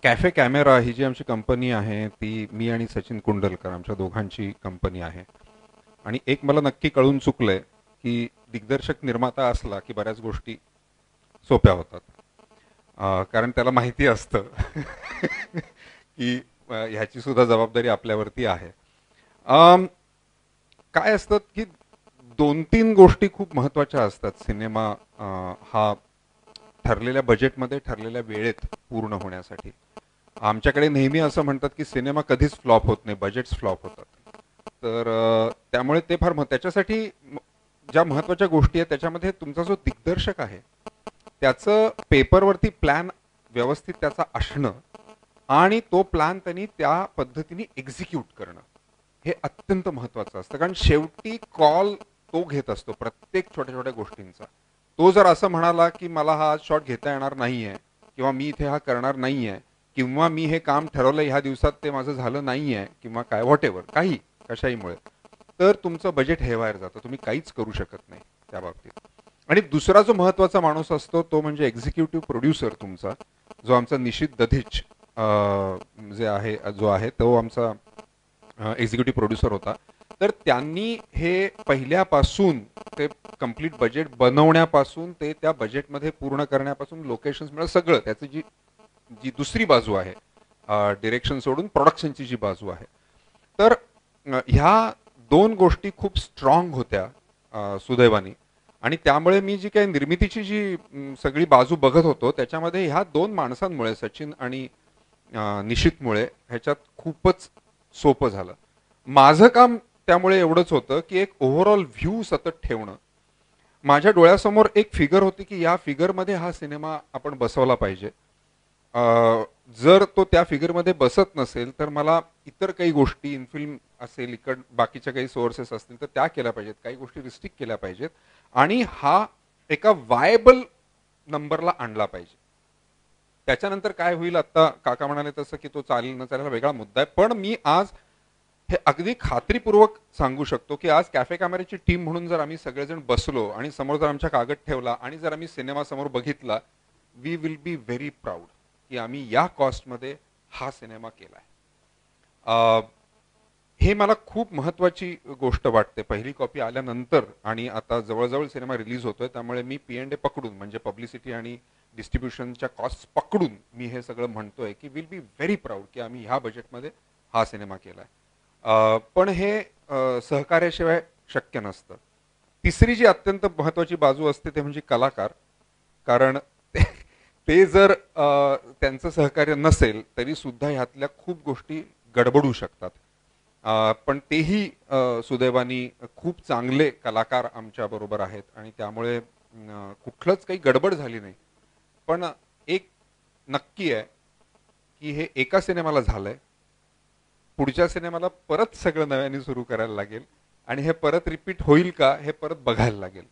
Cafe camera ही जी आमची company आहे ती मी आणि सचिन कुंडलकर आमच्या दोघांची कंपनी आहे. आणि एक मला नक्की कळून चुकलंय की दिग्दर्शक निर्माता असला की बऱ्याच गोष्टी सोप्या होतात. कारण त्याला माहिती असतं की ह्याची सुद्धा जबाबदारी आपल्यावरती आहे. अम, काय असतं की दोन तीन गोष्टी खूप महत्वाच्या असतात सिनेमा हा ठरलेल्या बजेटमध्ये ठरलेल्या वेळेत पूर्ण होण्यासाठी. आमच्याकडे नेहमी असं म्हणतात की सिनेमा कधीच फ्लॉप होत नाही, बजेट्स फ्लॉप होतात. तर त्यामुळे ते फार त्याच्यासाठी ज्या महत्वाच्या गोष्टी आहेत त्याच्यामध्ये तुमचा जो दिग्दर्शक आहे त्याचं पेपरवरती प्लॅन व्यवस्थित त्याचा असणं आणि तो प्लॅन त्यांनी त्या पद्धतीने एक्झिक्यूट करणं हे अत्यंत महत्वाचं असतं. कारण शेवटी कॉल तो घेत असतो प्रत्येक छोट्या छोट्या गोष्टींचा. तो जर असं म्हणाला की मला हा शॉट घेता येणार नाहीये किंवा मी इथे हा करणार नाहीये किंवा मी हे काम ठरवलं ह्या दिवसात ते माझं झालं नाहीये किंवा काय व्हॉटेवर काही कशाहीमुळे, तर तुमचं बजेट हेवायर जातं, तुम्ही काहीच करू शकत नाही त्या बाबतीत. आणि दुसरा जो महत्वाचा माणूस असतो तो म्हणजे एक्झिक्युटिव्ह प्रोड्युसर तुमचा, जो आमचा निशित दधीच जे आहे जो आहे तो आमचा एक्झिक्युटिव्ह प्रोड्युसर होता. तर त्यांनी हे पहिल्यापासून ते कम्प्लीट बजेट बनवण्यापासून ते त्या बजेटमध्ये पूर्ण करण्यापासून लोकेशन्स मिळत सगळं त्याची जी जी दुसरी बाजू आहे, डिरेक्शन सोडून प्रोडक्शनची जी बाजू आहे, तर ह्या दोन गोष्टी खूप स्ट्रॉंग होत्या सुदैवाने. आणि त्यामुळे मी जी काही निर्मितीची जी सगळी बाजू बघत होतो त्याच्यामध्ये ह्या दोन माणसांमुळे सचिन आणि निशितमुळे ह्याच्यात खूपच सोपं झालं. माझं काम त्यामुळे एवढंच होतं की एक ओव्हरऑल व्ह्यू सतत ठेवणं. माझ्या डोळ्यासमोर एक फिगर होती की या फिगरमध्ये हा सिनेमा आपण बसवला पाहिजे. जर तो त्या फिगरमध्ये बसत नसेल तर मला इतर काही गोष्टी इनफिल्म असेल, बाकीच्या काही सोर्सेस असतील तर त्या केल्या पाहिजेत, काही गोष्टी रिस्ट्रिक्ट केल्या पाहिजेत आणि हा एका वायबल नंबरला आणला पाहिजे. त्याच्यानंतर काय होईल आता काका म्हणाले तसं की तो चालेल न चालेल वेगळा मुद्दा आहे. पण मी आज हे अगदी खात्रीपूर्वक सांगू शकतो की आज कॅफे कॅमेऱ्याची टीम म्हणून जर आम्ही सगळेजण बसलो आणि समोर जर आमच्या कागद ठेवला आणि जर आम्ही सिनेमा समोर बघितला, we will be very proud की आम्ही या कॉस्टमध्ये हा सिनेमा केलाय. हे मला खूप महत्वाची गोष्ट वाटते पहिली कॉपी आल्यानंतर. आणि आता जवळजवळ सिनेमा रिलीज होतोय त्यामुळे मी P&A पकडून म्हणजे पब्लिसिटी आणि डिस्ट्रीब्युशनच्या कॉस्ट पकडून मी हे सगळं म्हणतोय की विल बी व्हेरी प्राऊड की आम्ही ह्या बजेटमध्ये हा सिनेमा केलाय. पण हे सहकार्याशिवाय शक्य नसतं. तिसरी जी अत्यंत महत्वाची बाजू असते ते म्हणजे कलाकार. कारण ते जर त्यांचं सहकार्य नसेल तरी सुद्धा ह्यातल्या खूप गोष्टी गडबडू शकतात. पण तेही सुदैवानी खूप चांगले कलाकार आमच्या बरोबर आहेत आणि त्यामुळे कुठलंच काही गडबड झाली नाही. पण एक नक्की आहे की हे एका सिनेमाला झालंय, पुढच्या सिनेमाला परत सगळं नव्याने सुरू करायला लागेल आणि हे परत रिपीट होईल का हे परत बघायला लागेल.